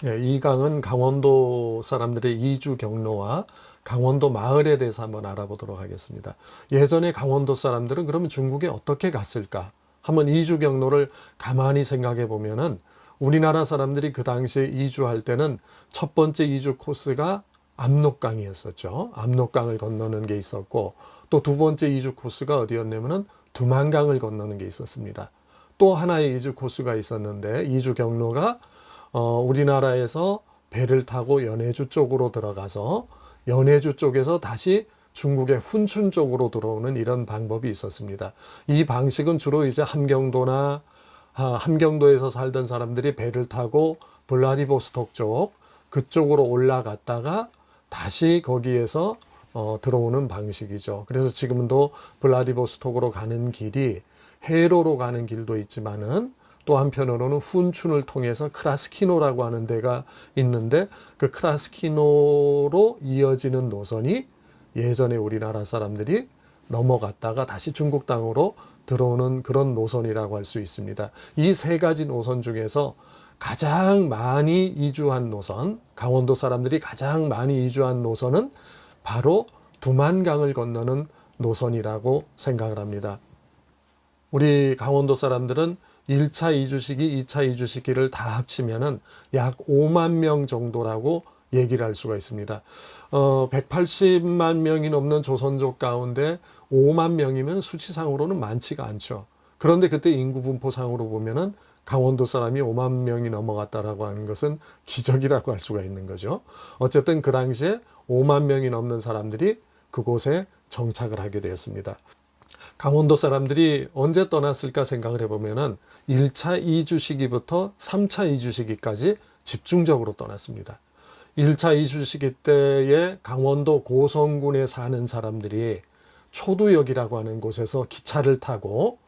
예, 이 강은 강원도 사람들의 이주 경로와 강원도 마을에 대해서 한번 알아보도록 하겠습니다. 예전에 강원도 사람들은 그러면 중국에 어떻게 갔을까? 한번 이주 경로를 가만히 생각해 보면은 우리나라 사람들이 그 당시에 이주할 때는 첫 번째 이주 코스가 압록강이었었죠. 압록강을 건너는 게 있었고 또 두 번째 이주 코스가 어디였냐면은 두만강을 건너는 게 있었습니다. 또 하나의 이주 코스가 있었는데 이주 경로가 우리나라에서 배를 타고 연해주 쪽으로 들어가서 연해주 쪽에서 다시 중국의 훈춘 쪽으로 들어오는 이런 방법이 있었습니다. 이 방식은 주로 이제 함경도에서 살던 사람들이 배를 타고 블라디보스톡 쪽 그쪽으로 올라갔다가 다시 거기에서 들어오는 방식이죠. 그래서 지금도 블라디보스톡으로 가는 길이 해로로 가는 길도 있지만은 또 한편으로는 훈춘을 통해서 크라스키노라고 하는 데가 있는데 그 크라스키노로 이어지는 노선이 예전에 우리나라 사람들이 넘어갔다가 다시 중국 땅으로 들어오는 그런 노선이라고 할 수 있습니다. 이 세 가지 노선 중에서 가장 많이 이주한 노선, 강원도 사람들이 가장 많이 이주한 노선은 바로 두만강을 건너는 노선이라고 생각을 합니다. 우리 강원도 사람들은 1차 이주 시기, 2차 이주 시기를 다 합치면은 약 5만 명 정도라고 얘기를 할 수가 있습니다. 180만 명이 넘는 조선족 가운데 5만 명이면 수치상으로는 많지가 않죠. 그런데 그때 인구 분포상으로 보면은 강원도 사람이 5만 명이 넘어갔다라고 하는 것은 기적이라고 할 수가 있는 거죠. 어쨌든 그 당시에 5만 명이 넘는 사람들이 그곳에 정착을 하게 되었습니다. 강원도 사람들이 언제 떠났을까 생각을 해보면은 1차 이주 시기부터 3차 이주 시기까지 집중적으로 떠났습니다. 1차 이주 시기 때에 강원도 고성군에 사는 사람들이 초두역이라고 하는 곳에서 기차를 타고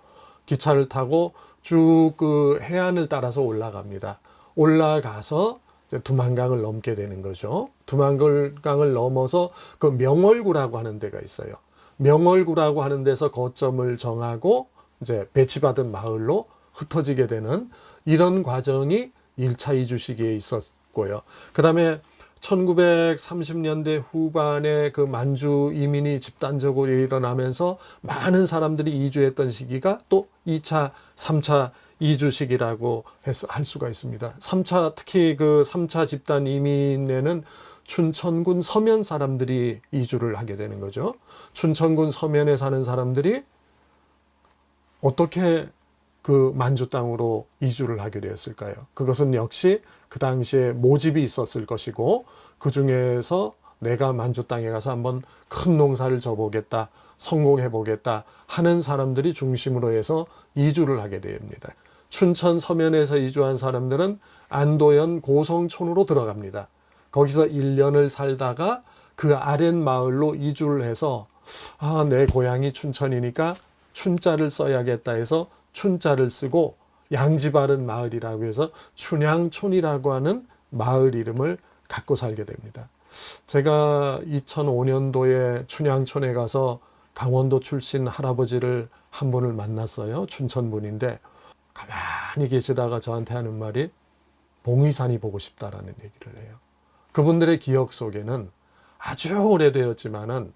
쭉 그 해안을 따라서 올라갑니다. 올라가서 이제 두만강을 넘게 되는 거죠. 두만강을 넘어서 그 명월구라고 하는 데가 있어요. 명월구라고 하는 데서 거점을 정하고 이제 배치받은 마을로 흩어지게 되는 이런 과정이 1차 이주 시기에 있었고요. 그 다음에 1930년대 후반에 그 만주 이민이 집단적으로 일어나면서 많은 사람들이 이주했던 시기가 또 2차, 3차 이주 시기라고 할 수가 있습니다. 3차, 특히 그 3차 집단 이민에는 춘천군 서면 사람들이 이주를 하게 되는 거죠. 춘천군 서면에 사는 사람들이 어떻게 그 만주 땅으로 이주를 하게 되었을까요? 그것은 역시 그 당시에 모집이 있었을 것이고 그 중에서 내가 만주 땅에 가서 한번 큰 농사를 져보겠다, 성공해 보겠다 하는 사람들이 중심으로 해서 이주를 하게 됩니다. 춘천 서면에서 이주한 사람들은 안도현 고성촌으로 들어갑니다. 거기서 1년을 살다가 그 아랫마을로 이주를 해서 내 고향이 춘천이니까 춘자를 써야겠다 해서 춘자를 쓰고 양지 바른 마을이라고 해서 춘향촌이라고 하는 마을 이름을 갖고 살게 됩니다. 제가 2005년도에 춘향촌에 가서 강원도 출신 할아버지를 한 분을 만났어요. 춘천 분인데 가만히 계시다가 저한테 하는 말이 봉의산이 보고 싶다라는 얘기를 해요. 그분들의 기억 속에는 아주 오래되었지만은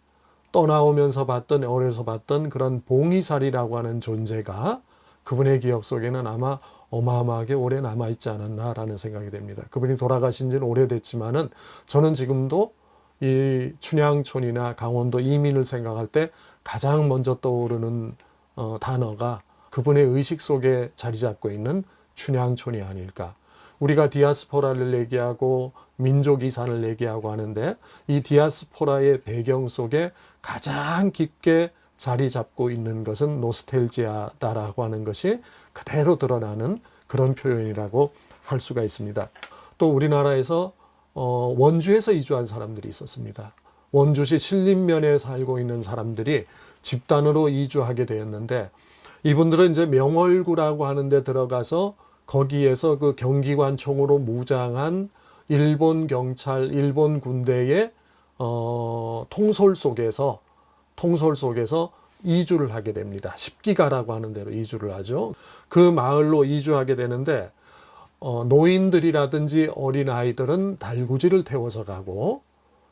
떠나오면서 봤던, 어려서 봤던 그런 봉의살이라고 하는 존재가 그분의 기억 속에는 아마 어마어마하게 오래 남아있지 않았나라는 생각이 됩니다. 그분이 돌아가신 지는 오래됐지만은 저는 지금도 이 춘향촌이나 강원도 이민을 생각할 때 가장 먼저 떠오르는 단어가 그분의 의식 속에 자리 잡고 있는 춘향촌이 아닐까. 우리가 디아스포라를 얘기하고 민족 이산을 얘기하고 하는데 이 디아스포라의 배경 속에 가장 깊게 자리 잡고 있는 것은 노스텔지아다라고 하는 것이 그대로 드러나는 그런 표현이라고 할 수가 있습니다. 또 우리나라에서 원주에서 이주한 사람들이 있었습니다. 원주시 신림면에 살고 있는 사람들이 집단으로 이주하게 되었는데 이분들은 이제 명월구라고 하는 데 들어가서 거기에서 그 경기관총으로 무장한 일본 경찰, 일본 군대의 통솔 속에서 이주를 하게 됩니다. 십기가라고 하는 데로 이주를 하죠. 그 마을로 이주하게 되는데 노인들이라든지 어린아이들은 달구지를 태워서 가고,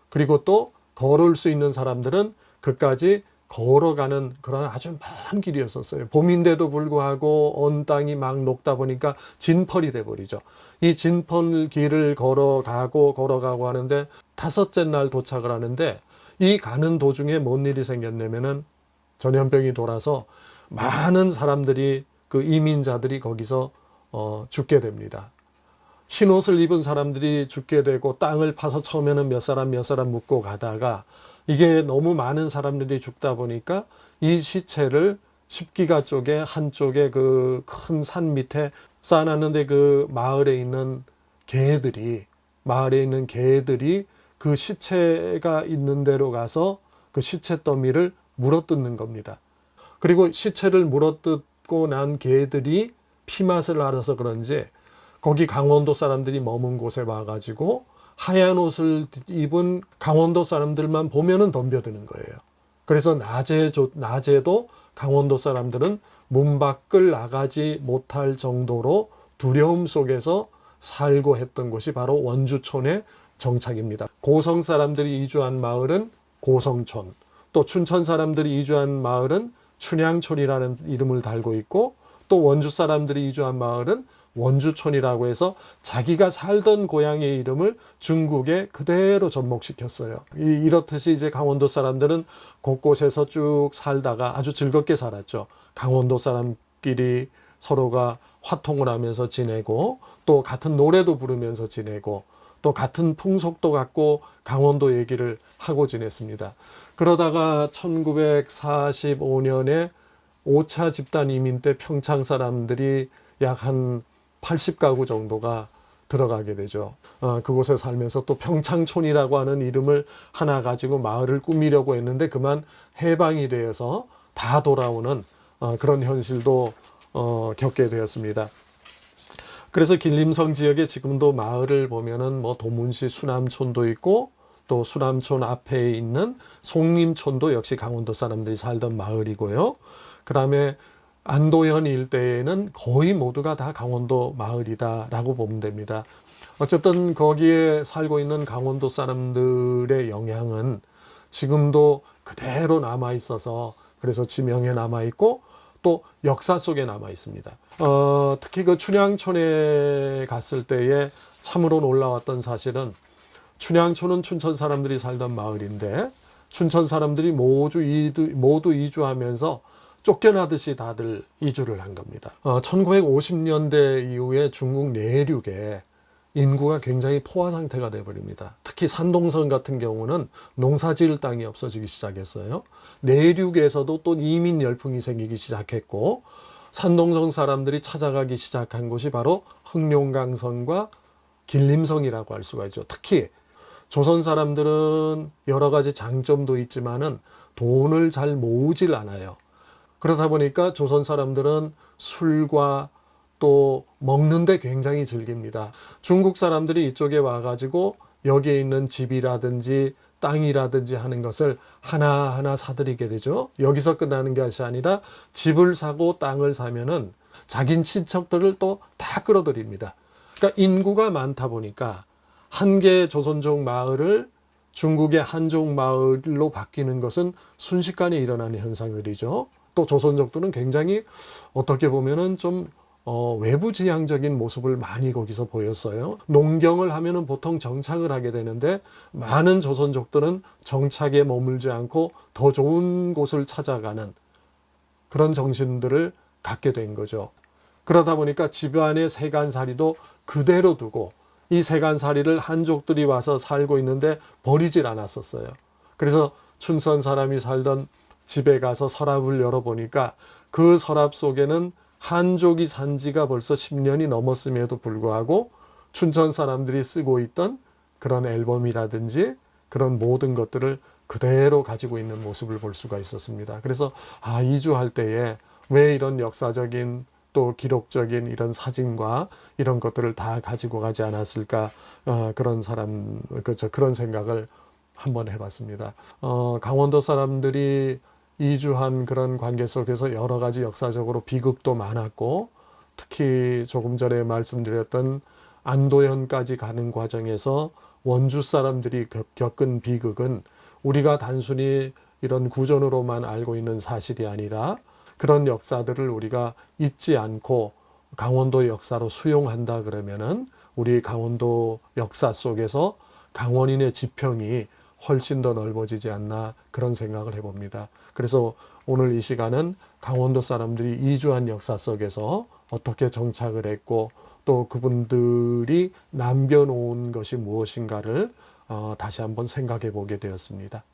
그리고 또 걸을 수 있는 사람들은 그까지 걸어가는 그런 아주 먼 길이었었어요. 봄인데도 불구하고 온 땅이 막 녹다 보니까 진펄이 돼버리죠. 이 진펄 길을 걸어가고 하는데 다섯째 날 도착을 하는데, 이 가는 도중에 뭔 일이 생겼냐면은 전염병이 돌아서 많은 사람들이, 그 이민자들이 거기서 죽게 됩니다. 흰 옷을 입은 사람들이 죽게 되고, 땅을 파서 처음에는 몇 사람 묻고 가다가 이게 너무 많은 사람들이 죽다 보니까 이 시체를 10기가 쪽에 한쪽에 그 큰 산 밑에 쌓아놨는데, 그 마을에 있는 개들이 그 시체가 있는 데로 가서 그 시체 더미를 물어뜯는 겁니다. 그리고 시체를 물어뜯고 난 개들이 피맛을 알아서 그런지 거기 강원도 사람들이 머문 곳에 와가지고 하얀 옷을 입은 강원도 사람들만 보면은 덤벼드는 거예요. 그래서 낮에도 강원도 사람들은 문 밖을 나가지 못할 정도로 두려움 속에서 살고 했던 곳이 바로 원주촌의 정착입니다. 고성 사람들이 이주한 마을은 고성촌, 또 춘천 사람들이 이주한 마을은 춘향촌이라는 이름을 달고 있고, 또 원주 사람들이 이주한 마을은 원주촌이라고 해서 자기가 살던 고향의 이름을 중국에 그대로 접목시켰어요. 이렇듯이 이제 강원도 사람들은 곳곳에서 쭉 살다가 아주 즐겁게 살았죠. 강원도 사람끼리 서로가 화통을 하면서 지내고, 또 같은 노래도 부르면서 지내고, 또 같은 풍속도 갖고 강원도 얘기를 하고 지냈습니다. 그러다가 1945년에 5차 집단 이민 때 평창 사람들이 약 한 80가구 정도가 들어가게 되죠. 그곳에 살면서 또 평창촌이라고 하는 이름을 하나 가지고 마을을 꾸미려고 했는데 그만 해방이 되어서 다 돌아오는 그런 현실도 겪게 되었습니다. 그래서 길림성 지역에 지금도 마을을 보면은 뭐 도문시 수남촌도 있고, 또 수남촌 앞에 있는 송림촌도 역시 강원도 사람들이 살던 마을이고요. 그 다음에 안도현 일대에는 거의 모두가 다 강원도 마을이다라고 보면 됩니다. 어쨌든 거기에 살고 있는 강원도 사람들의 영향은 지금도 그대로 남아 있어서, 그래서 지명에 남아 있고 또 역사 속에 남아 있습니다. 특히 그 춘향촌에 갔을 때에 참으로 놀라웠던 사실은, 춘향촌은 춘천 사람들이 살던 마을인데 춘천 사람들이 모두 이주하면서 쫓겨나듯이 다들 이주를 한 겁니다. 1950년대 이후에 중국 내륙에 인구가 굉장히 포화 상태가 돼버립니다. 특히 산동성 같은 경우는 농사지을 땅이 없어지기 시작했어요. 내륙에서도 또 이민 열풍이 생기기 시작했고, 산동성 사람들이 찾아가기 시작한 곳이 바로 흑룡강성과 길림성이라고 할 수가 있죠. 특히 조선 사람들은 여러 가지 장점도 있지만은 돈을 잘 모으질 않아요. 그러다 보니까 조선 사람들은 술과 또 먹는데 굉장히 즐깁니다. 중국 사람들이 이쪽에 와가지고 여기에 있는 집이라든지 땅이라든지 하는 것을 하나하나 사들이게 되죠. 여기서 끝나는 것이 아니라 집을 사고 땅을 사면은 자긴 친척들을 또 다 끌어들입니다. 그러니까 인구가 많다 보니까 한 개의 조선족 마을을 중국의 한족 마을로 바뀌는 것은 순식간에 일어나는 현상들이죠. 또 조선족들은 굉장히 어떻게 보면은 좀 외부지향적인 모습을 많이 거기서 보였어요. 농경을 하면은 보통 정착을 하게 되는데, 많은 조선족들은 정착에 머물지 않고 더 좋은 곳을 찾아가는 그런 정신들을 갖게 된 거죠. 그러다 보니까 집안의 세간살이도 그대로 두고, 이 세간살이를 한족들이 와서 살고 있는데 버리질 않았었어요. 그래서 춘선 사람이 살던 집에 가서 서랍을 열어보니까 그 서랍 속에는 한족이 산 지가 벌써 10년이 넘었음에도 불구하고 춘천 사람들이 쓰고 있던 그런 앨범이라든지 그런 모든 것들을 그대로 가지고 있는 모습을 볼 수가 있었습니다. 그래서 이주할 때에 왜 이런 역사적인 또 기록적인 이런 사진과 이런 것들을 다 가지고 가지 않았을까, 그런 생각을 한번 해봤습니다. 강원도 사람들이 이주한 그런 관계 속에서 여러 가지 역사적으로 비극도 많았고, 특히 조금 전에 말씀드렸던 안도현까지 가는 과정에서 원주 사람들이 겪은 비극은 우리가 단순히 이런 구전으로만 알고 있는 사실이 아니라 그런 역사들을 우리가 잊지 않고 강원도 역사로 수용한다 그러면은 우리 강원도 역사 속에서 강원인의 지평이 훨씬 더 넓어지지 않나 그런 생각을 해봅니다. 그래서 오늘 이 시간은 강원도 사람들이 이주한 역사 속에서 어떻게 정착을 했고 또 그분들이 남겨놓은 것이 무엇인가를 다시 한번 생각해 보게 되었습니다.